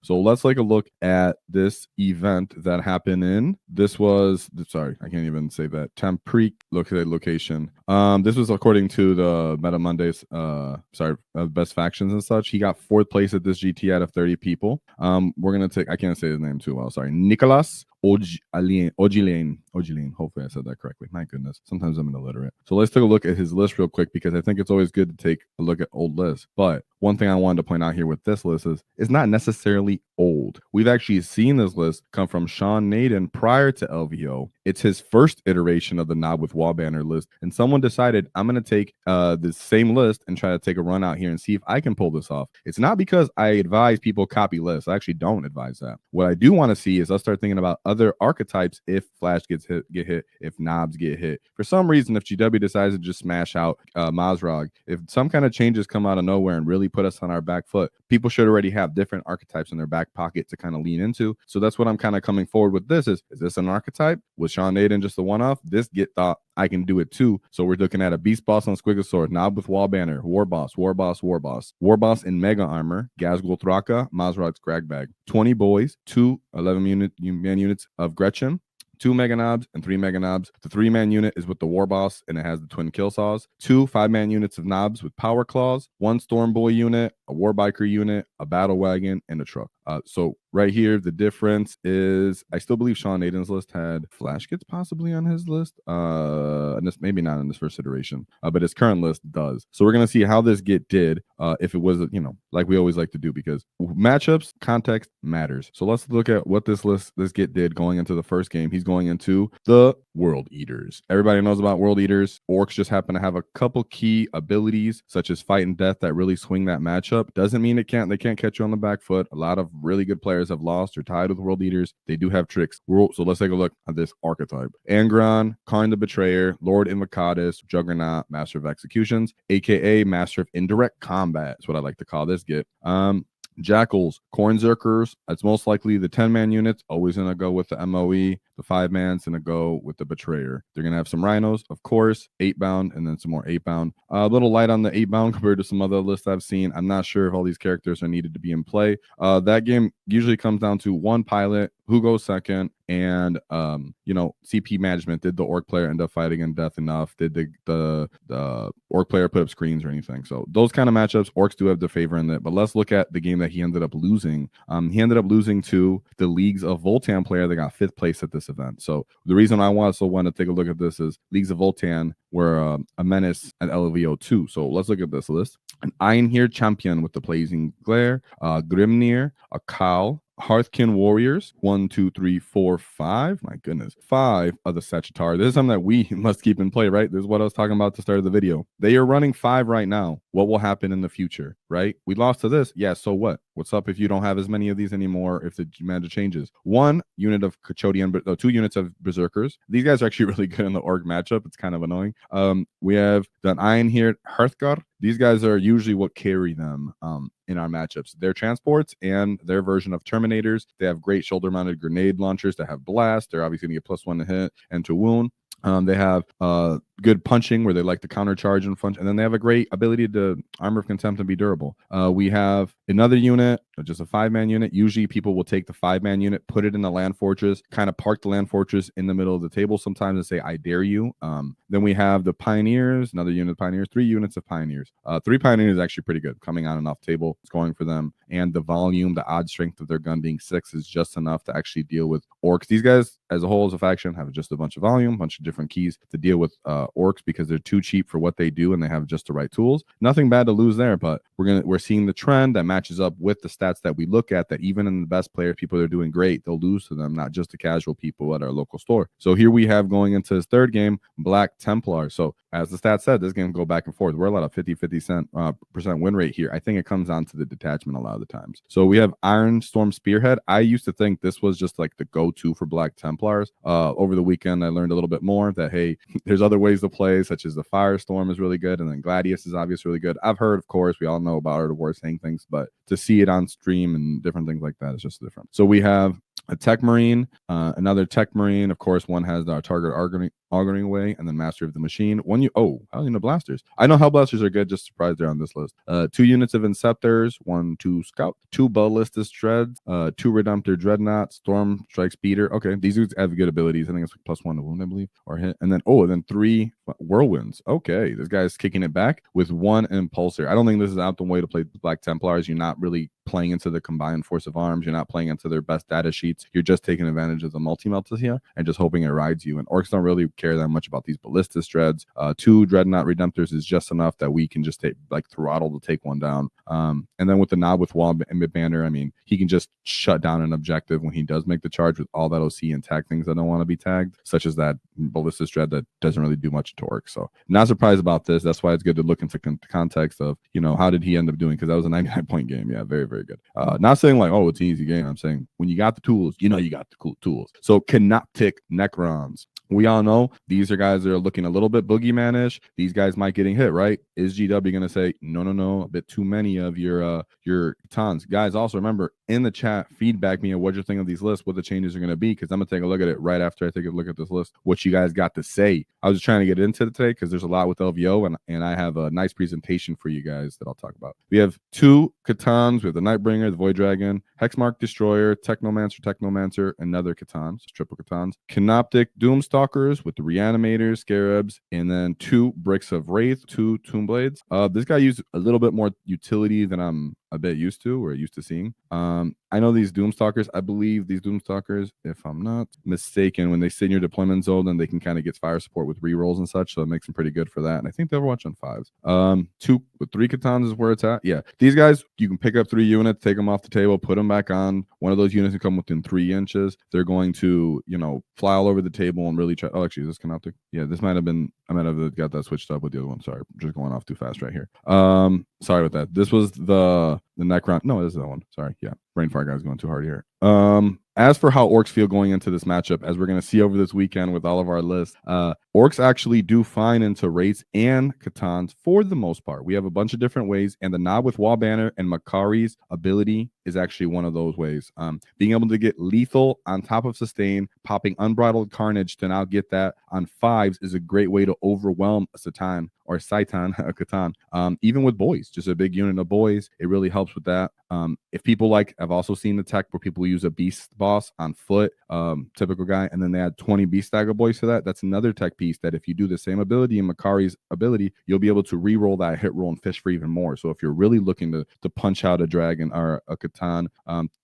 So let's take a look at this event that happened in, this was, sorry, I can't even say that, Templars location. This was according to the Meta Mondays, best factions and such. He got 4th place at this GT out of 30 people. We're gonna take, I can't say his name too well, sorry, Niklas Ojalaine. Hopefully I said that correctly. My goodness, sometimes I'm illiterate. So let's take a look at his list real quick, because I think it's always good to take a look at old lists. But one thing I wanted to point out here with this list is it's not necessarily old. We've actually seen this list come from Sean Naden prior to LVO. It's his first iteration of the Knob with Wall Banner list, and someone decided, I'm going to take the same list and try to take a run out here and see if I can pull this off. It's not because I advise people copy lists. I actually don't advise that. What I do want to see is us start thinking about other archetypes if Flash get hit, if Knobs get hit. For some reason, if GW decides to just smash out Mozrog, if some kind of changes come out of nowhere and really put us on our back foot, people should already have different archetypes in their back pocket to kind of lean into. So that's what I'm kind of coming forward with this is this an archetype? Was Sean Naden just a one-off? This get thought I can do it too. So we're looking at a Beastboss on Squigosaur, Knob with Wall Banner, Warboss in Mega Armor, Ghazghkull Thraka, Mozrog Skragbad, 20 boys, 2 11 man units of Gretchen, 2 Mega Knobs and 3 Mega Knobs. The 3-man unit is with the Warboss and it has the twin kill saws. 2 5-man units of Knobs with Power Claws, 1 Storm Boy unit, a Warbiker unit, a Battlewagon, and a truck. So right here, the difference is I still believe Sean Naden's list had Flash Kits possibly on his list. And this maybe not in this first iteration, but his current list does. So we're gonna see how this get did if it was, like we always like to do, because matchups, context matters. So let's look at what this get did going into the first game. He's going into the World Eaters. Everybody knows about World Eaters. Orcs just happen to have a couple key abilities such as Fight and Death that really swing that matchup. Doesn't mean they can't catch you on the back foot. A lot of really good players have lost or tied with World Eaters. They do have tricks. So let's take a look at this archetype. Angron, Karn the Betrayer, Lord Invocatus, Juggernaut, Master of Executions, aka Master of Indirect Combat. That's what I like to call this get. Jackals, Cornzerkers. It's most likely the 10-man units, always going to go with the MOE. The 5-man's going to go with the Betrayer. They're going to have some Rhinos, of course, 8-bound, and then some more 8-bound. A little light on the 8-bound compared to some other lists I've seen. I'm not sure if all these characters are needed to be in play. That game usually comes down to one pilot, who goes second, and CP management. Did the Orc player end up fighting in death enough? Did the Orc player put up screens or anything? So those kind of matchups, Orcs do have the favor in it. But let's look at the game that he ended up losing. He ended up losing to the Leagues of Votann player that got 5th place at this event. So the reason I also want to take a look at this is Leagues of Votann were a menace at LVO 2. So let's look at this list. An Iron champion with the Blazing Glare, Grimnir, a Cow, Hearthkin Warriors, 1, 2, 3, 4, 5. My goodness, 5 of the Sagittari. This is something that we must keep in play, right? This is what I was talking about at the start of the video. They are running 5 right now. What will happen in the future, right? We lost to this. Yeah, so what? What's up if you don't have as many of these anymore, if the magic changes? 1 unit of Cachodian, 2 units of Berserkers. These guys are actually really good in the Orc matchup. It's kind of annoying. We have the Iron here, Hearthgar. These guys are usually what carry them in our matchups. Their transports and their version of Terminators. They have great shoulder-mounted grenade launchers that have blast. They're obviously going to get +1 to hit and to wound. They have good punching where they like to counter charge and punch, and then they have a great ability to Armor of Contempt and be durable. We have another unit, just a 5-man unit. Usually people will take the 5-man unit, put it in the land fortress, kind of park the land fortress in the middle of the table sometimes and say, I dare you. Then we have the Pioneers, another unit of Pioneers, 3 units of Pioneers. 3 Pioneers is actually pretty good, coming on and off table, scoring for them. And the volume, the odd strength of their gun being 6 is just enough to actually deal with Orcs. These guys, as a whole, as a faction, have just a bunch of volume, a bunch of different keys to deal with Orcs because they're too cheap for what they do and they have just the right tools. Nothing bad to lose there, but we're seeing the trend that matches up with the stats that we look at, that even in the best players, people that are doing great, they'll lose to them, not just the casual people at our local store. So here we have, going into his third game, Black Templar. So as the stats said, this game go back and forth. We're a lot of 50% win rate here. I think it comes down to the detachment a lot of the times. So we have Iron Storm Spearhead. I used to think this was just like the go-to for Black Templars. Over the weekend, I learned a little bit more that, hey, there's other ways to play, such as the Firestorm is really good, and then Gladius is obviously really good. I've heard, of course, we all know about Art of War saying things, but to see it on stream and different things like that is just different. So we have a Tech Marine, another Tech Marine. Of course, one has our target Auguring Way, and then Master of the Machine. One you I don't know blasters. I know Hellblasters are good, just surprised they're on this list. 2 units of Inceptors, 2 Scout, 2 Ballistus Dreads, 2 Redemptor Dreadnought, Storm Strike Speeder. Okay, these dudes have good abilities. I think it's like +1 to wound, I believe, or hit. And then 3 Whirlwinds. Okay, this guy's kicking it back with 1 Impulsor. I don't think this is out the way to play Black Templars. You're not really playing into the combined force of arms. You're not playing into their best data sheets. You're just taking advantage of the multi-melts here and just hoping it rides you. And Orcs don't really care that much about these Ballistus Dreads. 2 Dreadnought Redemptors is just enough that we can just take like throttle to take one down. And then with the Knob with Wall and Banner, I mean, he can just shut down an objective when he does make the charge with all that OC and tag things that don't want to be tagged, such as that Ballistus Dread that doesn't really do much to Orcs. So not surprised about this. That's why it's good to look into context of, how did he end up doing? Because that was a 99-point game. Yeah, very, very good. Not saying like, it's an easy game. I'm saying when you got the tools, you got the cool tools. So Canoptic Necrons. We all know these are guys that are looking a little bit boogeyman-ish. These guys might getting hit, right? Is GW going to say, no, a bit too many of your tons? Guys, also remember, in the chat, feedback me on what you think of these lists, what the changes are going to be, because I'm going to take a look at it right after I take a look at this list, what you guys got to say. I was just trying to get into it today because there's a lot with LVO, and I have a nice presentation for you guys that I'll talk about. We have 2 Catans. We have the Nightbringer, the Void Dragon, Hexmark Destroyer, Technomancer, another Catan, so triple Catans. Canoptic Doomstalkers with the Reanimators, Scarabs, and then 2 Bricks of Wraith, 2 Tomb Blades. This guy used a little bit more utility than I'm a bit used to or used to seeing. I know these Doomstalkers, I believe these Doomstalkers, if I'm not mistaken, when they sit in your deployment zone, then they can kind of get fire support with rerolls and such, so it makes them pretty good for that. And I think they'll watch on 5s. 2 with 3 Catans is where it's at. Yeah, these guys, you can pick up 3 units, take them off the table, put them back on. One of those units can come within 3 inches. They're going to, fly all over the table and really try. Oh, actually, is this Canoptic? Yeah, this might have been, I might have got that switched up with the other one. Sorry, I'm just going off too fast right here. Sorry about that. This was the Necron. No, this is that one. Sorry. Yeah. Brainfire guy's going too hard here. As for how Orcs feel going into this matchup, as we're going to see over this weekend with all of our lists, Orcs actually do fine into Wraiths and Catans for the most part. We have a bunch of different ways, and the Knob with Wall Banner and Makari's ability is actually one of those ways. Being able to get lethal on top of sustain, popping unbridled carnage to now get that on 5s is a great way to overwhelm a Satan or Saitan, a Catan. Even with boys, just a big unit of boys, it really helps with that. If people I've also seen the tech where people use a Beastboss on foot, typical guy, and then they add 20 Beast Stagger Boys to that. That's another tech piece that if you do the same ability in Makari's ability, you'll be able to re-roll that hit roll and fish for even more. So if you're really looking to punch out a dragon or a Catan,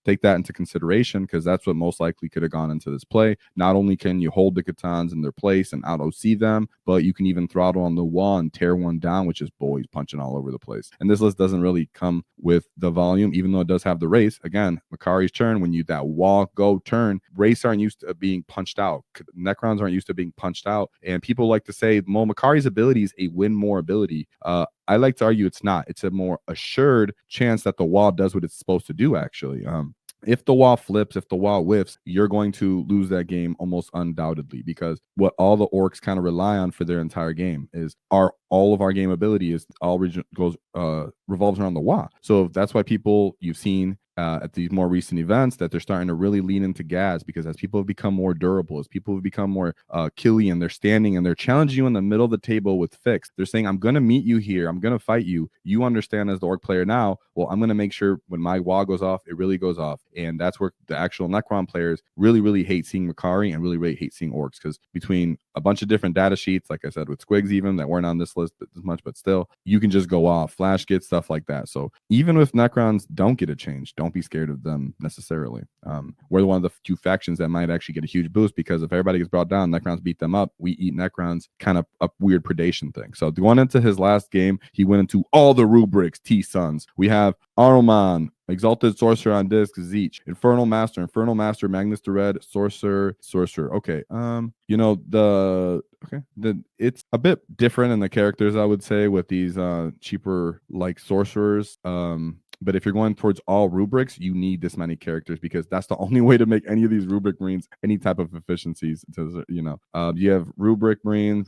take that into consideration, because that's what most likely could have gone into this play. Not only can you hold the Catans in their place and out OC them, but you can even throttle on the wall and tear one down, which is boys punching all over the place. And this list doesn't really come with the volume, even though it does have the race. Again, Makari's turn, when you that wall go turn, race aren't used to being punched out. Necrons aren't used to being punched out. And people like to say, well, Makari's ability is a win more ability. I like to argue it's not. It's a more assured chance that the wall does what it's supposed to do, actually. If the wall flips, if the wall whiffs, you're going to lose that game almost undoubtedly, because what all the Orcs kind of rely on for their entire game is all of our game ability is all revolves around the wall. So that's why you've seen at these more recent events that they're starting to really lean into gas, because as people have become more durable, as people have become more killy, and they're standing and they're challenging you in the middle of the table with fixed, they're saying, I'm going to meet you here, I'm going to fight you. You understand as the Orc player now, well, I'm going to make sure when my wall goes off, it really goes off. And that's where the actual Necron players really, really hate seeing Makari and really, really hate seeing Orcs, because between a bunch of different data sheets, like I said, with Squigs even, that weren't on this list as much, but still, you can just go off, flash get, stuff like that. So even if Necrons don't get a change, don't be scared of them necessarily. We're one of the few factions that might actually get a huge boost, because if everybody gets brought down, Necrons beat them up, we eat Necrons, kind of a weird predation thing. So going into his last game, he went into all the rubrics, T-Sons. We have Aruman, Exalted Sorcerer on disc, Zeech, Infernal Master, Magnus the Red, Sorcerer. Okay. It's a bit different in the characters, I would say, with these cheaper sorcerers. But if you're going towards all rubrics, you need this many characters, because that's the only way to make any of these rubric marines any type of efficiencies. You have rubric marine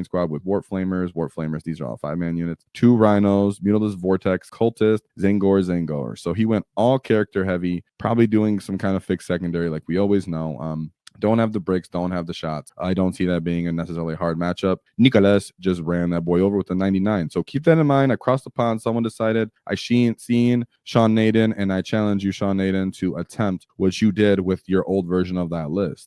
squad with warp flamers. These are all 5-man units. 2 rhinos, Mutila's Vortex, Cultist, Zangor. So he went all character heavy, probably doing some kind of fixed secondary like we always know. Don't have the bricks, don't have the shots. I don't see that being a necessarily hard matchup. Niklas just ran that boy over with a 99. So keep that in mind. Across the pond, someone decided I seen Sean Naden, and I challenge you, Sean Naden, to attempt what you did with your old version of that list.